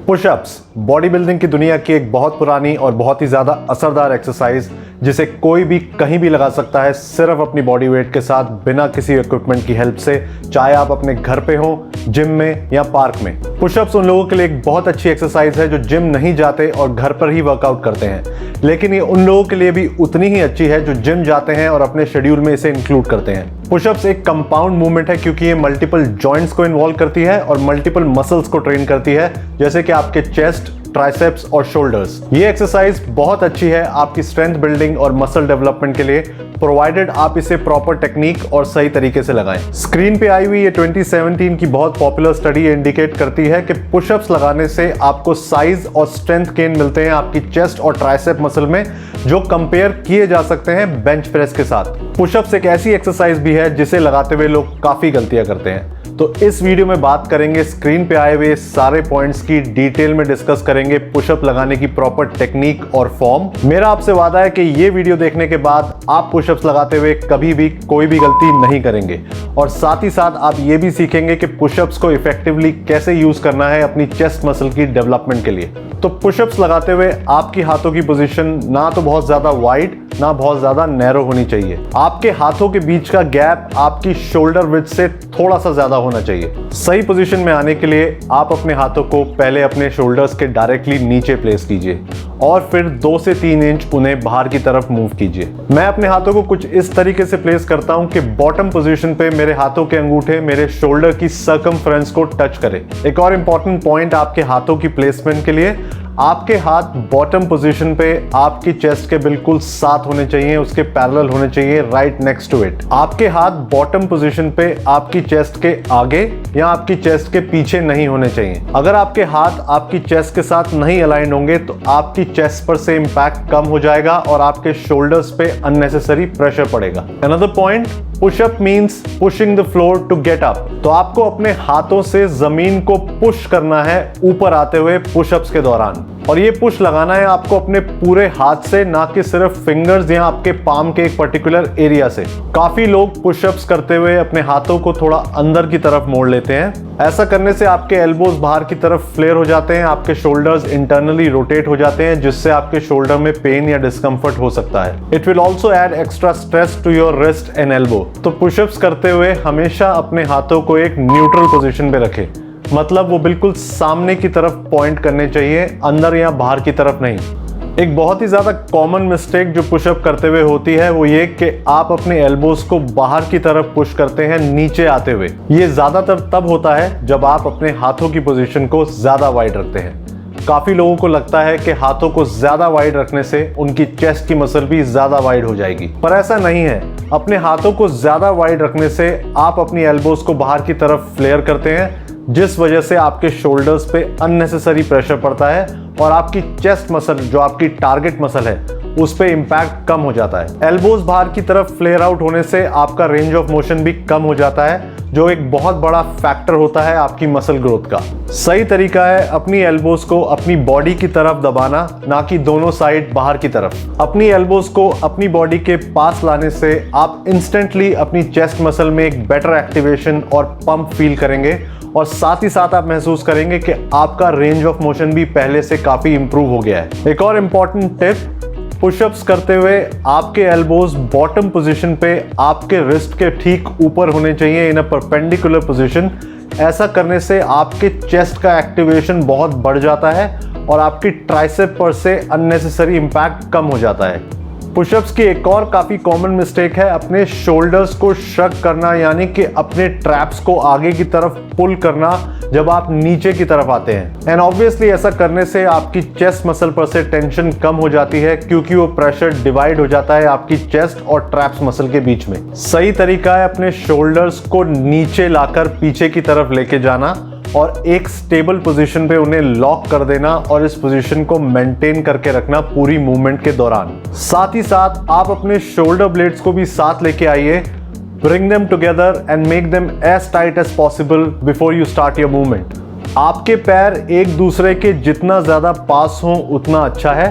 Pushups body building की दुनिया की एक बहुत पुरानी और बहुत ही ज़्यादा असरदार एक्सरसाइज जिसे कोई भी कहीं भी लगा सकता है सिर्फ अपनी बॉडी वेट के साथ बिना किसी इक्विपमेंट की हेल्प से, चाहे आप अपने घर पे हो, जिम में या पार्क में। पुशअप्स उन लोगों के लिए एक बहुत अच्छी एक्सरसाइज है जो जिम नहीं जाते और घर पर ही वर्कआउट करते हैं, लेकिन ये उन लोगों के लिए भी उतनी ही अच्छी है जो जिम जाते हैं और अपने शेड्यूल में इसे इंक्लूड करते हैं। पुशअप्स एक कंपाउंड मूवमेंट है क्योंकि ये मल्टीपल जॉइंट्स को इन्वॉल्व करती है और मल्टीपल मसल्स को ट्रेन करती है, जैसे कि आपके चेस्ट, ट्राइसेप्स और शोल्डर्स। ये एक्सरसाइज बहुत अच्छी है आपकी स्ट्रेंथ बिल्डिंग और मसल डेवलपमेंट के लिए, प्रोवाइडेड आप इसे प्रॉपर टेक्निक और सही तरीके से लगाएं। स्क्रीन पे आई हुई ये 2017 की बहुत पॉपुलर स्टडी इंडिकेट करती है कि पुशअप्स लगाने से आपको साइज और स्ट्रेंथ गेन मिलते हैं आपकी चेस्ट और ट्राइसेप मसल में, जो कंपेयर किए जा सकते हैं बेंच प्रेस के साथ। पुशअप्स एक ऐसी एक्सरसाइज भी है जिसे लगाते हुए लोग काफी गलतियां करते हैं, तो इस वीडियो में बात करेंगे स्क्रीन पे आए हुए सारे पॉइंट्स की, डिटेल में डिस्कस करेंगे पुशअप लगाने की प्रॉपर टेक्निक और फॉर्म। मेरा आपसे वादा है कि ये वीडियो देखने के बाद आप पुशअप्स लगाते हुए कभी भी कोई भी गलती नहीं करेंगे, और साथ ही साथ आप ये भी सीखेंगे कि पुशअप्स को इफेक्टिवली कैसे यूज करना है अपनी चेस्ट मसल की डेवलपमेंट के लिए। तो पुशअप्स लगाते हुए आपकी हाथों की पोजीशन ना तो बहुत ज्यादा वाइड ना बहुत ज्यादा नैरो होनी चाहिए। आपके हाथों के बीच का गैप आपकी शोल्डर विड्थ से थोड़ा सा ज्यादा होना चाहिए। सही पोजीशन में आने के लिए आप अपने हाथों को पहले अपने शोल्डर्स के डायरेक्टली नीचे प्लेस कीजिए और फिर 2 से 3 इंच उन्हें बाहर की तरफ मूव कीजिए। मैं अपने हाथों को कुछ इस तरीके से प्लेस करता हूं कि बॉटम पोजीशन पे मेरे हाथों के अंगूठे मेरे शोल्डर की सर्कमफ्रेंस को टच करें। एक और इंपॉर्टेंट पॉइंट आपके हाथों की प्लेसमेंट के लिए, आपके हाथ बॉटम पोजीशन पे आपकी चेस्ट के बिल्कुल साथ होने चाहिए, उसके पैरेलल होने चाहिए, राइट नेक्स्ट टू इट। आपके हाथ बॉटम पोजीशन पे आपकी चेस्ट के आगे या आपकी चेस्ट के पीछे नहीं होने चाहिए। अगर आपके हाथ आपकी चेस्ट के साथ नहीं अलाइन होंगे तो आपकी चेस्ट पर से इंपैक्ट कम हो जाएगा और आपके शोल्डर्स पे अननेसेसरी प्रेशर पड़ेगा। Another point, pushup means pushing the floor to get up. तो आपको अपने हाथों से जमीन को पुश करना है ऊपर आते हुए पुशअप्स के दौरान, और ये पुश लगाना है आपको अपने पूरे हाथ से, ना कि सिर्फ फिंगर्स या आपके पाम के एक पर्टिकुलर एरिया से। काफी लोग पुशअप्स करते हुए अपने हाथों को थोड़ा अंदर की तरफ मोड़ लेते हैं। ऐसा करने से आपके एल्बोज बाहर की तरफ फ्लेयर हो जाते हैं, आपके शोल्डर्स इंटरनली रोटेट हो जाते हैं, जिससे आपके शोल्डर में पेन या डिस्कंफर्ट हो सकता है। It will also add extra stress to your wrist and elbow. तो पुशअप्स करते हुए हमेशा अपने हाथों को एक न्यूट्रल पोजीशन पे रखें, मतलब वो बिल्कुल सामने की तरफ पॉइंट करने चाहिए, अंदर या बाहर की तरफ नहीं। एक बहुत ही ज्यादा कॉमन मिस्टेक जो पुशअप करते हुए होती है वो ये कि आप अपने एल्बोज को बाहर की तरफ पुश करते हैं नीचे आते हुए। ये ज्यादातर तब होता है जब आप अपने हाथों की पोजीशन को ज्यादा वाइड रखते हैं। काफी लोगों को लगता है कि हाथों को ज्यादा वाइड रखने से उनकी चेस्ट की मसल भी ज्यादा वाइड हो जाएगी, पर ऐसा नहीं है। अपने हाथों को ज्यादा वाइड रखने से आप अपनी एल्बोज को बाहर की तरफ फ्लेयर करते हैं, जिस वजह से आपके शोल्डर्स पे अननेसेसरी प्रेशर पड़ता है और आपकी चेस्ट मसल, जो आपकी टारगेट मसल है, उस पे इंपैक्ट कम हो जाता है। एल्बोज बाहर की तरफ फ्लेयर आउट होने से आपका रेंज ऑफ मोशन भी कम हो जाता है, जो एक बहुत बड़ा फैक्टर होता है आपकी मसल ग्रोथ का। सही तरीका है अपनी एल्बोज को अपनी बॉडी की तरफ दबाना, ना कि दोनों साइड बाहर की तरफ। अपनी एल्बोज को अपनी बॉडी के पास लाने से आप इंस्टेंटली अपनी चेस्ट मसल में एक बेटर एक्टिवेशन और पंप फील करेंगे, और साथ ही साथ आप महसूस करेंगे कि आपका रेंज ऑफ मोशन भी पहले से काफी इंप्रूव हो गया है। एक और इंपॉर्टेंट टिप, पुशअप्स करते हुए आपके एल्बोज बॉटम पोजीशन पे आपके रिस्ट के ठीक ऊपर होने चाहिए, इन अ परपेंडिकुलर पोजीशन। ऐसा करने से आपके चेस्ट का एक्टिवेशन बहुत बढ़ जाता है और आपकी ट्राइसेप पर से अननेसेसरी इंपैक्ट कम हो जाता है। पुशअप्स की एक और काफी कॉमन मिस्टेक है अपने शोल्डर्स को श्रग करना, यानी कि अपने ट्रैप्स को आगे की तरफ पुल करना जब आप नीचे की तरफ आते हैं। एंड ऑब्वियसली ऐसा करने से आपकी चेस्ट मसल पर से टेंशन कम हो जाती है, क्योंकि वो प्रेशर डिवाइड हो जाता है आपकी चेस्ट और ट्रैप्स मसल के बीच में। सही तरीका है अपने शोल्डर्स को नीचे लाकर पीछे की तरफ लेके जाना और एक स्टेबल पोजीशन पे उन्हें लॉक कर देना, और इस पोजीशन को मेंटेन करके रखना पूरी मूवमेंट के दौरान। साथ ही साथ आप अपने शोल्डर ब्लेड्स को भी साथ लेके आइए। Bring them together and make them as tight as possible before you start your movement. आपके पैर एक दूसरे के जितना ज्यादा पास हों उतना अच्छा है,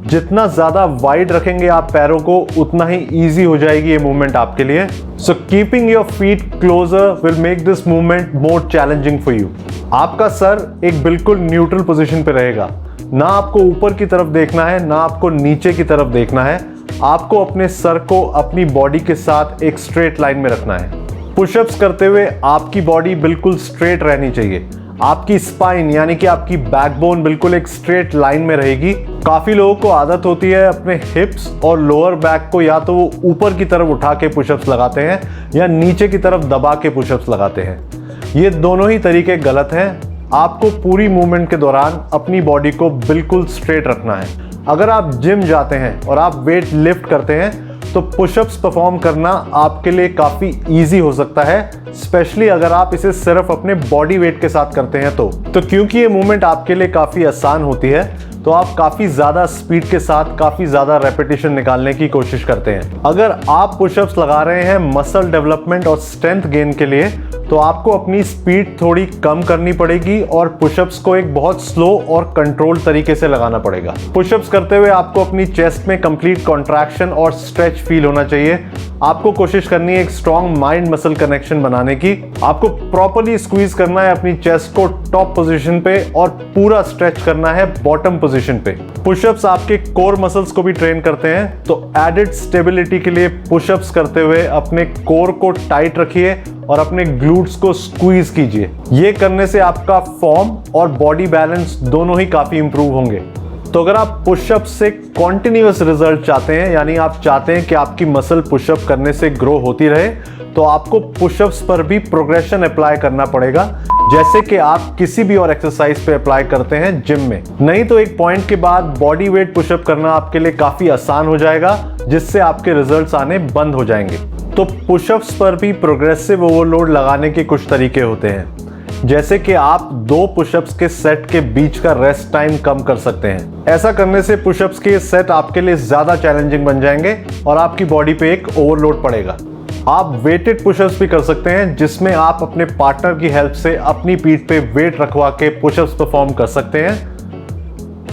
जितना ज्यादा वाइड रखेंगे आप पैरों को, उतना ही इजी हो जाएगी ये मूवमेंट आपके लिए। So keeping your feet closer will make this movement more challenging for you. आपका सर एक बिल्कुल न्यूट्रल पोजीशन पे रहेगा, ना आपको ऊपर की तरफ देखना है ना आपको नीचे की तरफ देखना है। आपको अपने सर को अपनी बॉडी के साथ एक स्ट्रेट लाइन में रखना है। पुशअप्स करते हुए आपकी बॉडी बिल्कुल स्ट्रेट रहनी चाहिए। आपकी स्पाइन यानी कि आपकी बैकबोन बिल्कुल एक स्ट्रेट लाइन में रहेगी। काफी लोगों को आदत होती है अपने हिप्स और लोअर बैक को या तो वो ऊपर की तरफ उठा के पुशअप्स लगाते हैं या नीचे की तरफ दबा के पुशअप्स लगाते हैं। ये दोनों ही तरीके गलत हैं। आपको पूरी मूवमेंट के दौरान अपनी बॉडी को बिल्कुल स्ट्रेट रखना है। अगर आप जिम जाते हैं और आप वेट लिफ्ट करते हैं तो पुशअप्स परफॉर्म करना आपके लिए काफ़ी इजी हो सकता है, स्पेशली अगर आप इसे सिर्फ अपने बॉडी वेट के साथ करते हैं तो क्योंकि ये मूवमेंट आपके लिए काफ़ी आसान होती है तो आप काफ़ी ज़्यादा स्पीड के साथ काफ़ी ज़्यादा रेपिटेशन निकालने की कोशिश करते हैं। अगर आप पुशअप्स लगा रहे हैं मसल डेवलपमेंट और स्ट्रेंथ गेन के लिए तो आपको अपनी स्पीड थोड़ी कम करनी पड़ेगी और पुशअप्स को एक बहुत स्लो और कंट्रोल तरीके से लगाना पड़ेगा। पुशअप्स करते हुए आपको अपनी चेस्ट में कंप्लीट कॉन्ट्रैक्शन और स्ट्रेच फील होना चाहिए। आपको कोशिश करनी है एक स्ट्रॉन्ग माइंड मसल कनेक्शन बनाने की। आपको प्रॉपर्ली स्क्वीज करना है अपनी चेस्ट को टॉप पोजीशन पे और पूरा स्ट्रेच करना है बॉटम पोजीशन पे। पुशअप्स आपके कोर मसल्स को भी ट्रेन करते हैं, तो एडिड स्टेबिलिटी के लिए पुशअप्स करते हुए अपने कोर को टाइट रखिए और अपने ग्लूट्स को स्क्वीज कीजिए। ये करने से आपका फॉर्म और बॉडी बैलेंस दोनों ही काफी इंप्रूव होंगे। तो अगर आप पुशअप से कॉन्टिन्यूअस रिजल्ट चाहते हैं, यानी आप चाहते हैं कि आपकी मसल पुशअप करने से ग्रो होती रहे, तो आपको पुशअप्स पर भी प्रोग्रेशन अप्लाई करना पड़ेगा, जैसे कि आप किसी भी और एक्सरसाइज पे अप्लाई करते हैं जिम में। नहीं तो एक पॉइंट के बाद बॉडी वेट पुशअप करना आपके लिए काफी आसान हो जाएगा, जिससे आपके रिजल्ट्स आने बंद हो जाएंगे। तो पुशअप्स पर भी प्रोग्रेसिव ओवरलोड लगाने के कुछ तरीके होते हैं, जैसे कि आप 2 पुशअप्स के सेट के बीच का रेस्ट टाइम कम कर सकते हैं। ऐसा करने से पुशअप्स के सेट आपके लिए ज्यादा चैलेंजिंग बन जाएंगे और आपकी बॉडी पे एक ओवरलोड पड़ेगा। आप वेटेड पुशअप्स भी कर सकते हैं, जिसमें आप अपने पार्टनर की हेल्प से अपनी पीठ पे वेट रखवा के पुशअप्स परफॉर्म कर सकते हैं।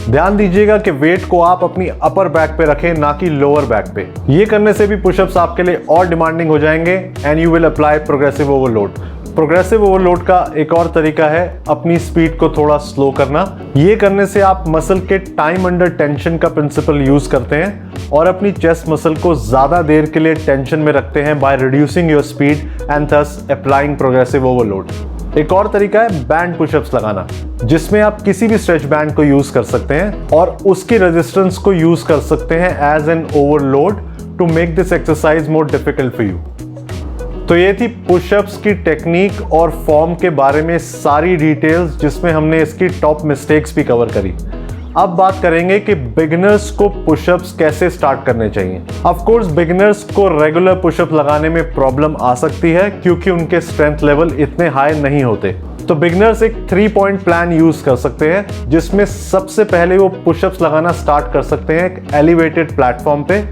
ध्यान दीजिएगा कि वेट को आप अपनी अपर बैक पे रखें, ना कि लोअर बैक पे। ये करने से भी पुशअप्स आपके लिए और डिमांडिंग हो जाएंगे and you will apply progressive overload. Progressive overload का एक और तरीका है अपनी स्पीड को थोड़ा स्लो करना। ये करने से आप मसल के टाइम अंडर टेंशन का प्रिंसिपल यूज करते हैं और अपनी चेस्ट मसल को ज्यादा देर के लिए टेंशन में रखते हैं by reducing your speed and thus applying progressive overload. एक और तरीका है बैंड पुशअप्स लगाना, जिसमें आप किसी भी स्ट्रेच बैंड को यूज कर सकते हैं और उसकी रेजिस्टेंस को यूज कर सकते हैं as an overload to make this exercise more difficult for you. तो ये थी पुशअप्स की टेक्निक और फॉर्म के बारे में सारी डिटेल्स, जिसमें हमने इसकी टॉप मिस्टेक्स भी कवर करी। अब बात करेंगे कि बिगिनर्स को पुशअप्स कैसे स्टार्ट करने चाहिए। ऑफ कोर्स बिगिनर्स को रेगुलर पुशअप लगाने में प्रॉब्लम आ सकती है, क्योंकि उनके स्ट्रेंथ लेवल इतने हाई नहीं होते। तो बिगिनर्स एक 3 पॉइंट प्लान यूज कर सकते हैं, जिसमें सबसे पहले वो पुशअप्स लगाना स्टार्ट कर सकते हैं एक एलिवेटेड प्लेटफॉर्म पे।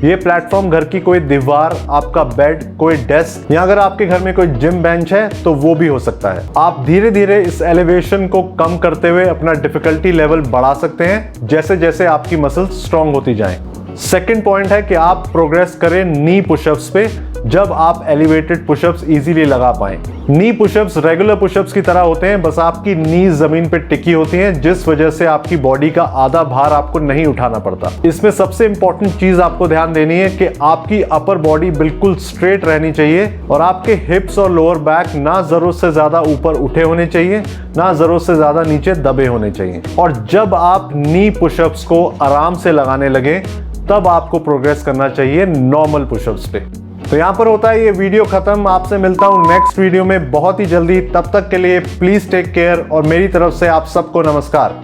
ये प्लेटफॉर्म घर की कोई दीवार, आपका बेड, कोई डेस्क या अगर आपके घर में कोई जिम बेंच है तो वो भी हो सकता है। आप धीरे धीरे इस एलिवेशन को कम करते हुए अपना डिफिकल्टी लेवल बढ़ा सकते हैं, जैसे जैसे आपकी मसल स्ट्रांग होती जाए। सेकंड पॉइंट है कि आप प्रोग्रेस करें नी पुशअप्स पे, जब आप एलिवेटेड पुशअप्स इजीली लगा पाएं। नी पुशअप्स रेगुलर पुशअप्स की तरह होते हैं, बस आपकी नी जमीन पे टिकी होती हैं, जिस वजह से आपकी बॉडी का आधा भार आपको नहीं उठाना पड़ता। इसमें सबसे इंपॉर्टेंट चीज आपको ध्यान देनी है कि आपकी अपर बॉडी बिल्कुल स्ट्रेट रहनी चाहिए और आपके हिप्स और लोअर बैक ना जरूरत से ज्यादा ऊपर उठे होने चाहिए, ना जरूरत से ज्यादा नीचे दबे होने चाहिए। और जब आप नी पुशअप्स को आराम से लगाने लगे, तब आपको प्रोग्रेस करना चाहिए नॉर्मल पुशअप्स पे। तो यहां पर होता है ये वीडियो खत्म। आपसे मिलता हूं नेक्स्ट वीडियो में बहुत ही जल्दी। तब तक के लिए प्लीज टेक केयर और मेरी तरफ से आप सबको नमस्कार।